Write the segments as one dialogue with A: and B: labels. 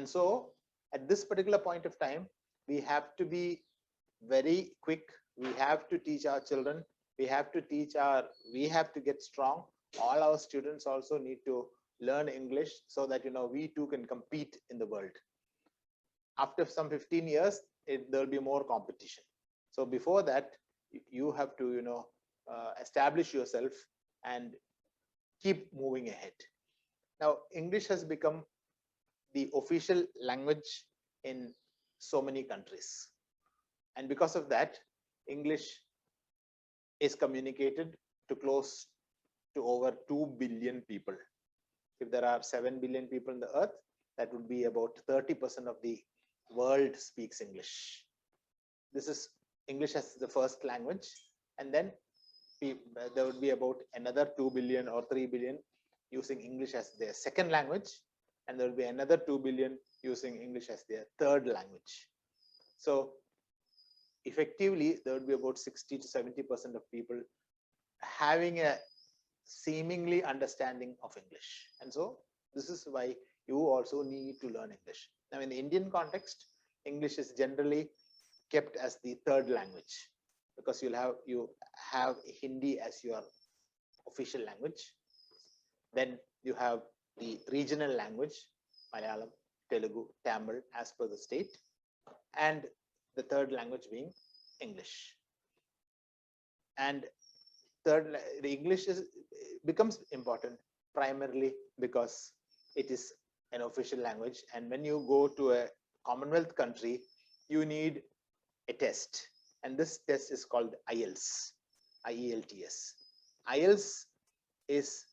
A: And so at this particular point of time, we have to be very quick. We have to teach our children. We have to get strong. All our students also need to learn English so that, we too can compete in the world. After some 15 years, there'll be more competition. So before that, you have to, establish yourself and keep moving ahead. Now, English has become the official language in so many countries. And because of that, English is communicated to close to over 2 billion people. If there are 7 billion people on the earth, that would be about 30% of the world speaks English. This is English as the first language. And then there would be about another 2 billion or 3 billion using English as their second language. And there will be another 2 billion using English as their third language. So effectively, there would be about 60 to 70% of people having a seemingly understanding of English. And so this is why you also need to learn English. Now, in the Indian context, English is generally kept as the third language because you have Hindi as your official language. Then you have the regional language, Malayalam, Telugu, Tamil, as per the state, and the third language being English. And third, the English becomes important primarily because it is an official language. And when you go to a Commonwealth country, you need a test. And this test is called IELTS, IELTS. IELTS is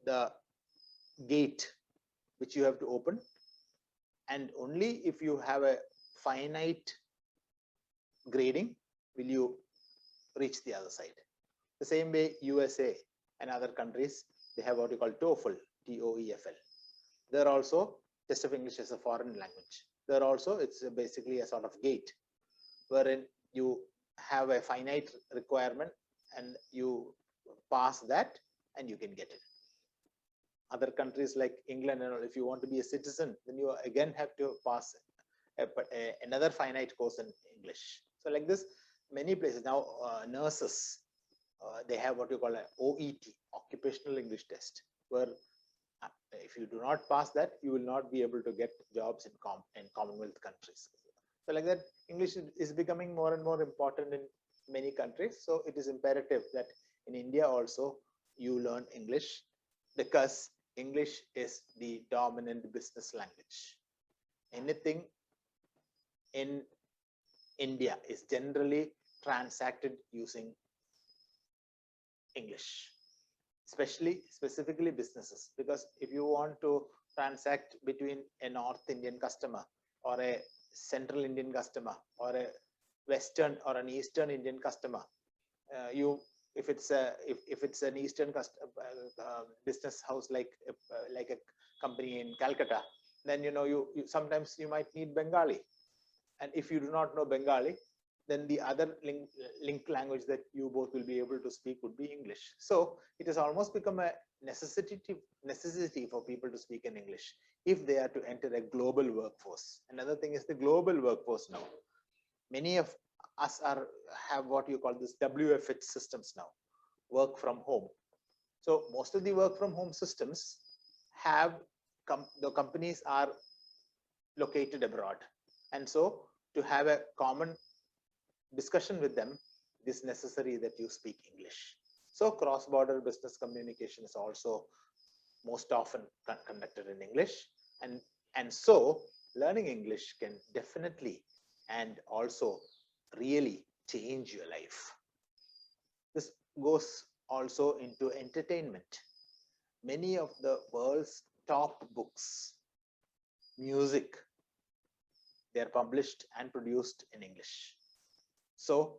A: the gate which you have to open. And only if you have a finite grading will you reach the other side. The same way USA and other countries, they have what you call TOEFL, TOEFL. They're also test of English as a foreign language. They're also, it's basically a sort of gate wherein you have a finite requirement and you pass that and you can get it. Other countries like England, and if you want to be a citizen, then you again have to pass another finite course in English. So like this, many places now, nurses, they have what you call an OET, Occupational English Test, where if you do not pass that, you will not be able to get jobs in Commonwealth countries. So like that, English is becoming more and more important in many countries. So it is imperative that in India also you learn English, because English is the dominant business language. Anything in India is generally transacted using English, specifically businesses, because if you want to transact between a North Indian customer or a Central Indian customer or a Western or an Eastern Indian customer, if it's an Eastern business house like a company in Calcutta, then you sometimes you might need Bengali, and if you do not know Bengali, then the other link language that you both will be able to speak would be English. So it has almost become a necessity for people to speak in English if they are to enter a global workforce. Another thing is the global workforce now. Many of us have what you call this WFH systems now, work from home. So most of the work from home systems have the companies are located abroad, and so to have a common discussion with them, it is necessary that you speak English. So cross-border business communication is also most often conducted in English, and so learning English can definitely and also really change your life. This goes also into entertainment. Many of the world's top books, music, they are published and produced in English. So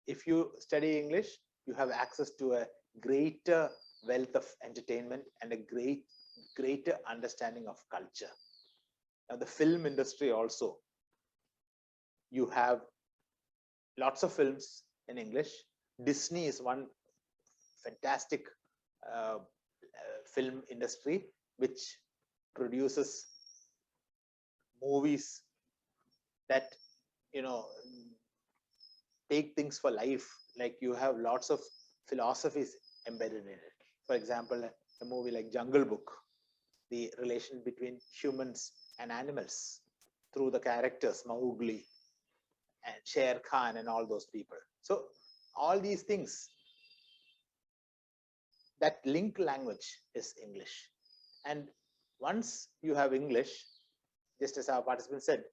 A: if you study English, you have access to a greater wealth of entertainment and a greater understanding of culture. Now the film industry also, you have lots of films in English. Disney is one fantastic film industry which produces movies that, you know, take things for life, like you have lots of philosophies embedded in it. For example, a movie like Jungle Book, the relation between humans and animals through the characters Mowgli and Sher Khan and all those people. So all these things that link language is English. And once you have English, just as our participant said,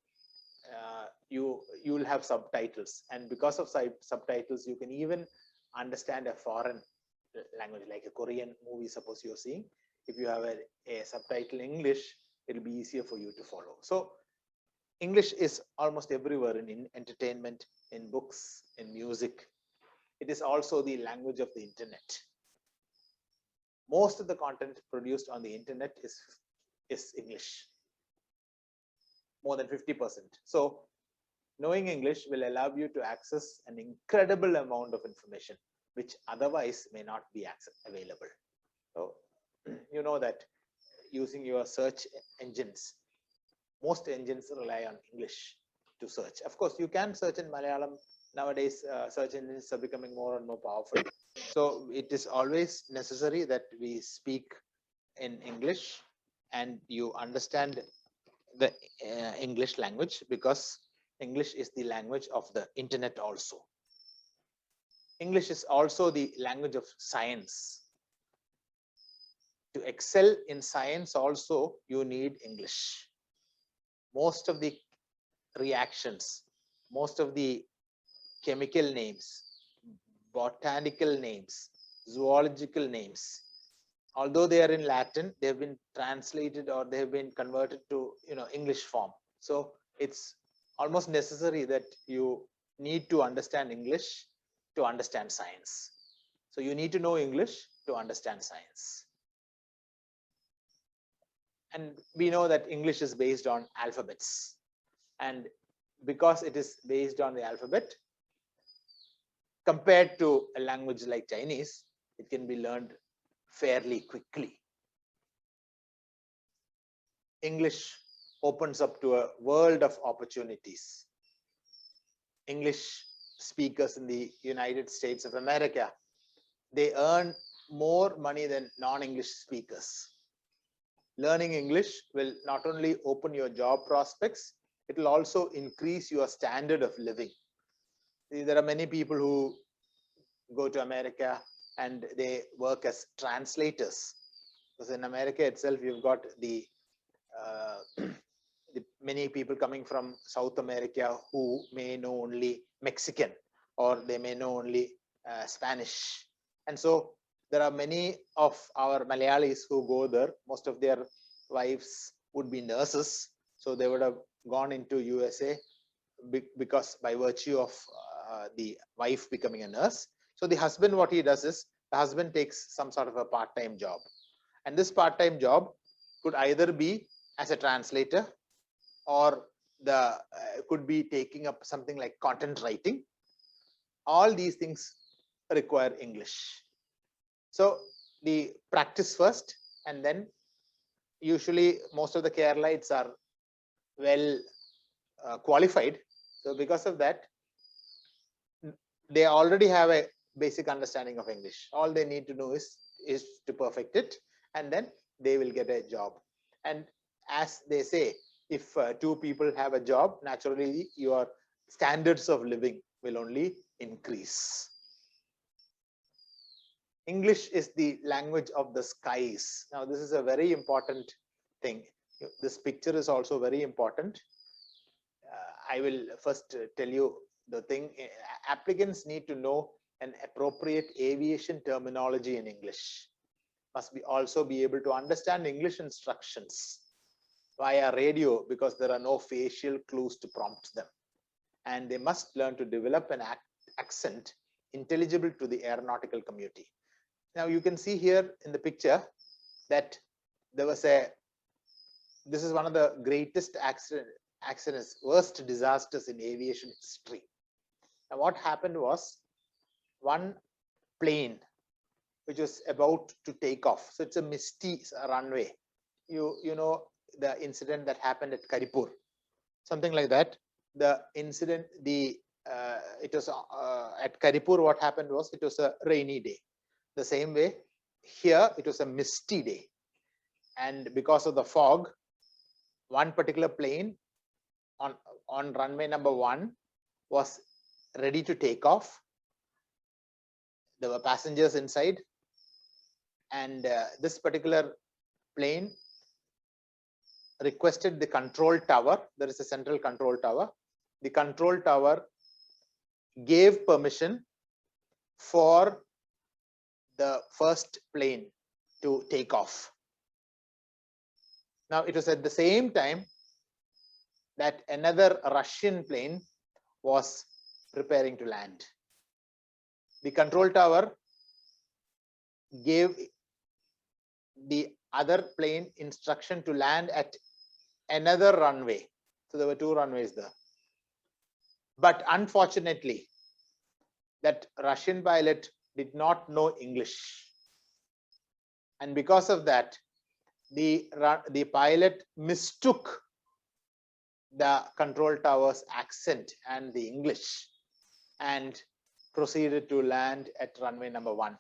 A: you will have subtitles, and because of subtitles you can even understand a foreign language, like a Korean movie, suppose you're seeing. If you have a subtitle in English, it'll be easier for you to follow. So English is almost everywhere, in entertainment, in books, in music. It is also the language of the internet. Most of the content produced on the internet is English, more than 50%. So knowing English will allow you to access an incredible amount of information which otherwise may not be available. So you know that using your search engines, most engines rely on English to search. Of course, you can search in Malayalam. Nowadays, search engines are becoming more and more powerful. So it is always necessary that we speak in English and you understand the English language, because English is the language of the internet also. English is also the language of science. To excel in science also, you need English. Most of the reactions, most of the chemical names, botanical names, zoological names, although they are in Latin, they have been translated or they have been converted to, you know, English form. So it's almost necessary that you need to understand English to understand science. So you need to know English to understand science. And we know that English is based on alphabets. And because it is based on the alphabet, compared to a language like Chinese, it can be learned fairly quickly. English opens up to a world of opportunities. English speakers in the United States of America, they earn more money than non-English speakers. Learning English will not only open your job prospects, it will also increase your standard of living. There are many people who go to America and they work as translators. Because in America itself, you've got the many people coming from South America who may know only Mexican, or they may know only Spanish. And so there are many of our Malayalis who go there. Most of their wives would be nurses. So they would have gone into USA because by virtue of the wife becoming a nurse. So the husband, what he does is, the husband takes some sort of a part-time job. And this part-time job could either be as a translator, or the could be taking up something like content writing. All these things require English. So the practice first, and then usually most of the Keralites are well qualified. So because of that, they already have a basic understanding of English. All they need to know is to perfect it, and then they will get a job. And as they say, if two people have a job, naturally your standards of living will only increase. English is the language of the skies. Now, this is a very important thing. This picture is also very important. I will first tell you the thing. Applicants need to know an appropriate aviation terminology in English. Must be also be able to understand English instructions via radio, because there are no facial clues to prompt them. And they must learn to develop an accent intelligible to the aeronautical community. Now you can see here in the picture that there was this is one of the greatest accidents, worst disasters in aviation history. Now what happened was, one plane which was about to take off. So it's a misty runway. You know the incident that happened at Karipur. something like that. The incident, it was at Karipur. What happened was it was a rainy day. The same way here, it was a misty day, and because of the fog, one particular plane on runway number 1 was ready to take off. There were passengers inside, and this particular plane requested the control tower. There is a central control tower. The control tower gave permission for the first plane to take off. Now, it was at the same time that another Russian plane was preparing to land. The control tower gave the other plane instruction to land at another runway. So there were 2 runways there. But unfortunately, that Russian pilot did not know English. And because of that, the pilot mistook the control tower's accent and the English and proceeded to land at runway number 1.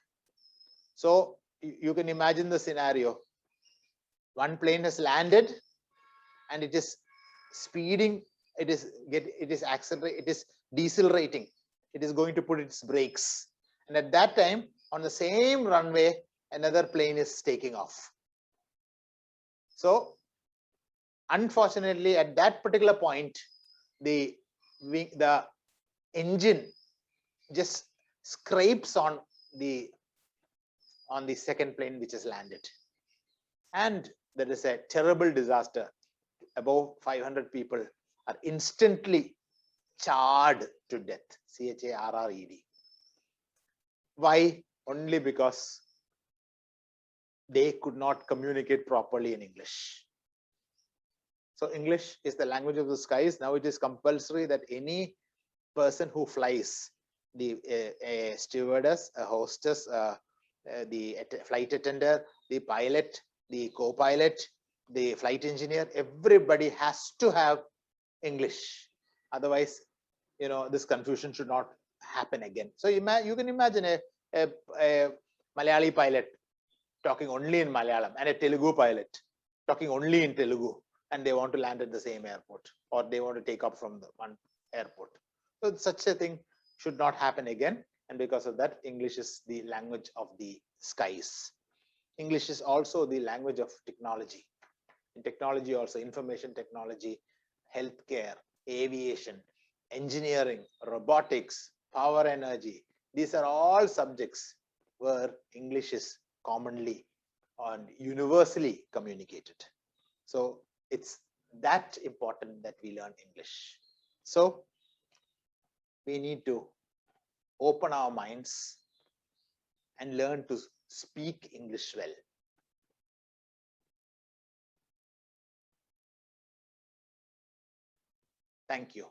A: So you can imagine the scenario. One plane has landed and it is speeding, it is accelerating, it is decelerating, it is going to put its brakes. And at that time, on the same runway, another plane is taking off. So unfortunately, at that particular point, the engine just scrapes on the second plane which has landed, and there is a terrible disaster. Above 500 people are instantly charred to death. CHARRED. Why? Only because they could not communicate properly in English. So English is the language of the skies. Now it is compulsory that any person who flies, a stewardess, a hostess, the flight attendant, the pilot, the co-pilot, the flight engineer, everybody has to have English. Otherwise, this confusion should not happen again. So you can imagine a Malayali pilot talking only in Malayalam and a Telugu pilot talking only in Telugu, and they want to land at the same airport, or they want to take up from the one airport. So such a thing should not happen again. And because of that, English is the language of the skies. English is also the language of technology. In technology also, information technology, healthcare, aviation, engineering, robotics, power energy. These are all subjects where English is commonly and universally communicated. So it's that important that we learn English. So we need to open our minds and learn to speak English well. Thank you.